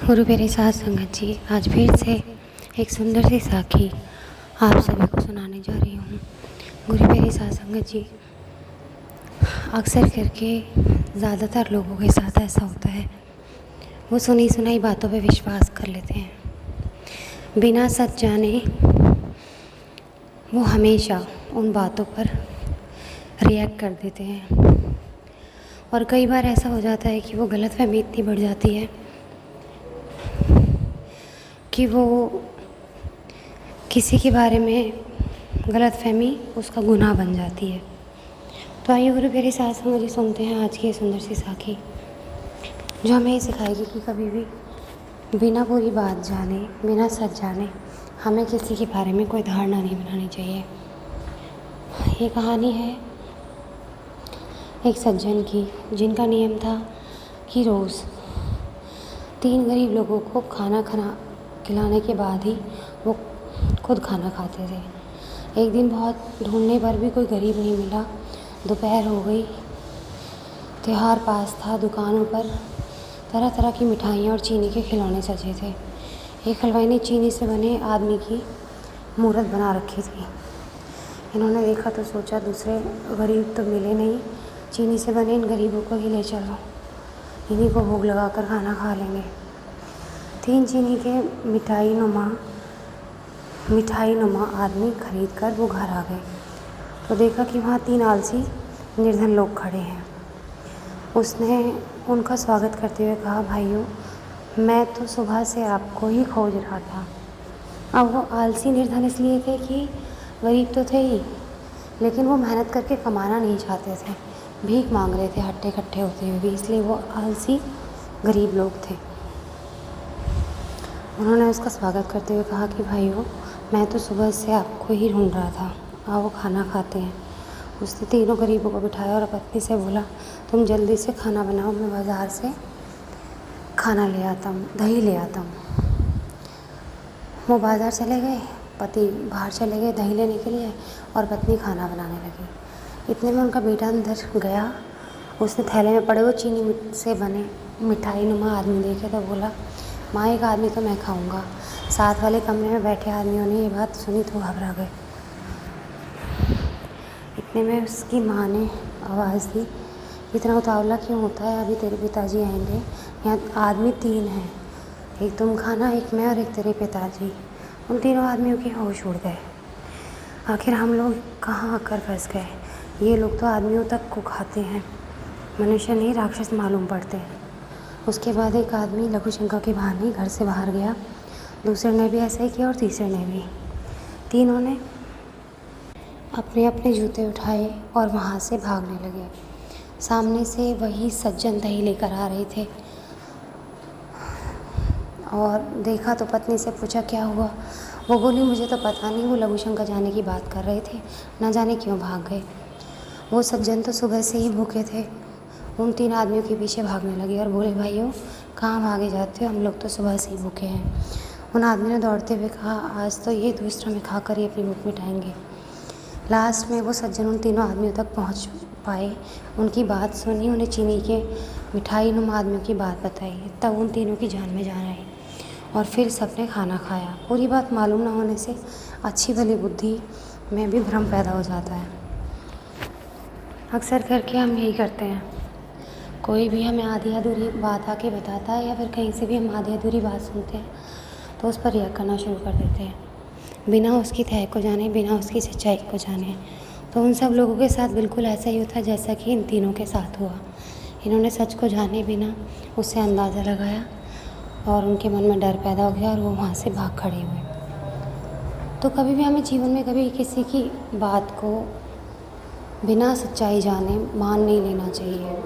गुरु मेरे साथ संगत जी, आज फिर से एक सुंदर सी साखी आप सभी को सुनाने जा रही हूँ। गुरु मेरे साथ संगत जी, अक्सर करके ज़्यादातर लोगों के साथ ऐसा होता है, वो सुनी सुनाई बातों पे विश्वास कर लेते हैं। बिना सच जाने वो हमेशा उन बातों पर रिएक्ट कर देते हैं और कई बार ऐसा हो जाता है कि वो गलतफहमी इतनी बढ़ जाती है कि वो किसी के बारे में गलतफहमी उसका गुनाह बन जाती है। तो आइए गुरु मेरे साथ संगत सुनते हैं आज की ये सुंदर सी साखी, जो हमें ये सिखाएगी कि कभी भी बिना पूरी बात जाने, बिना सच जाने हमें किसी के बारे में कोई धारणा नहीं बनानी चाहिए। ये कहानी है एक सज्जन की, जिनका नियम था कि रोज़ 3 गरीब लोगों को खाना खिलाने के बाद ही वो खुद खाना खाते थे। एक दिन बहुत ढूंढने पर भी कोई गरीब नहीं मिला। दोपहर हो गई, त्योहार पास था, दुकानों पर तरह तरह की मिठाइयाँ और चीनी के खिलौने सजे थे। एक हलवाई ने चीनी से बने आदमी की मूर्त बना रखी थी। इन्होंने देखा तो सोचा दूसरे गरीब तो मिले नहीं, चीनी से बने इन गरीबों को ही ले चलो, इन्हीं को भोग लगाकर खाना खा लेंगे। 3 चीनी के मिठाई नुमा आदमी खरीद कर वो घर आ गए तो देखा कि वहाँ 3 आलसी निर्धन लोग खड़े हैं। उसने उनका स्वागत करते हुए कहा, भाइयों, मैं तो सुबह से आपको ही खोज रहा था। अब वो आलसी निर्धन इसलिए थे कि गरीब तो थे ही, लेकिन वो मेहनत करके कमाना नहीं चाहते थे, भीख मांग रहे थे हट्टे कट्टे होते हुए भी, इसलिए वो आलसी गरीब लोग थे। उन्होंने उसका स्वागत करते हुए कहा कि भाइयों, मैं तो सुबह से आपको ही ढूंढ रहा था, आओ खाना खाते हैं। उसने तीनों गरीबों को बिठाया और पत्नी से बोला, तुम जल्दी से खाना बनाओ, मैं बाज़ार से खाना ले आता हूँ, दही ले आता हूँ। वो बाज़ार चले गए, पति बाहर चले गए दही लेने के लिए और पत्नी खाना बनाने लगी। इतने में उनका बेटा अंदर गया। उसने थैले में पड़े वो चीनी से बने मिठाई नुमा आदमी देखे तो बोला, माँ, एक आदमी तो मैं खाऊंगा। साथ वाले कमरे में बैठे आदमियों ने ये बात सुनी तो घबरा गए। इतने में उसकी माँ ने आवाज़ दी, इतना उतावला क्यों होता है, अभी तेरे पिताजी आएंगे, यहाँ आदमी 3 हैं, एक तुम खाना, एक मैं और एक तेरे पिताजी। उन तीनों आदमियों के होश उड़ गए। आखिर हम लोग कहाँ आकर फंस गए, ये लोग तो आदमियों तक को खाते हैं, मनुष्य नहीं राक्षस मालूम पड़ते हैं। उसके बाद एक आदमी लघु शंका के बहाने घर से बाहर गया, दूसरे ने भी ऐसा ही किया और तीसरे ने भी। तीनों ने अपने अपने जूते उठाए और वहाँ से भागने लगे। सामने से वही सज्जन दही लेकर आ रहे थे और देखा तो पत्नी से पूछा, क्या हुआ? वो बोली, मुझे तो पता नहीं, वो लघु शंका जाने की बात कर रहे थे, ना जाने क्यों भाग गए। वो सज्जन तो सुबह से ही भूखे थे। उन 3 आदमियों के पीछे भागने लगे और बोले, भाइयों, कहाँ भागे जाते हो, हम लोग तो सुबह से ही भूखे हैं। उन आदमी ने दौड़ते हुए कहा, आज तो ये दूसरा में खाकर ही अपनी भूख मिटाएंगे। लास्ट में वो सज्जन उन तीनों आदमियों तक पहुंच पाए, उनकी बात सुनी, उन्हें चीनी के मिठाई नुमा आदमियों की बात बताई। तब उन तीनों की जान में जान आई और फिर सबने खाना खाया। पूरी बात मालूम ना होने से अच्छी भली बुद्धि में भी भ्रम पैदा हो जाता है। अक्सर करके हम यही करते हैं, कोई भी हमें आधी अधूरी बात आके बताता है या फिर कहीं से भी हम आधी अधूरी बात सुनते हैं तो उस पर रिएक्ट करना शुरू कर देते हैं, बिना उसकी तह को जाने, बिना उसकी सच्चाई को जाने। तो उन सब लोगों के साथ बिल्कुल ऐसा ही होता है जैसा कि इन तीनों के साथ हुआ। इन्होंने सच को जाने बिना उससे अंदाज़ा लगाया और उनके मन में डर पैदा हो गया और वो वहाँ से भाग खड़े हुए। तो कभी भी हमें जीवन में कभी किसी की बात को बिना सच्चाई जाने मान नहीं लेना चाहिए।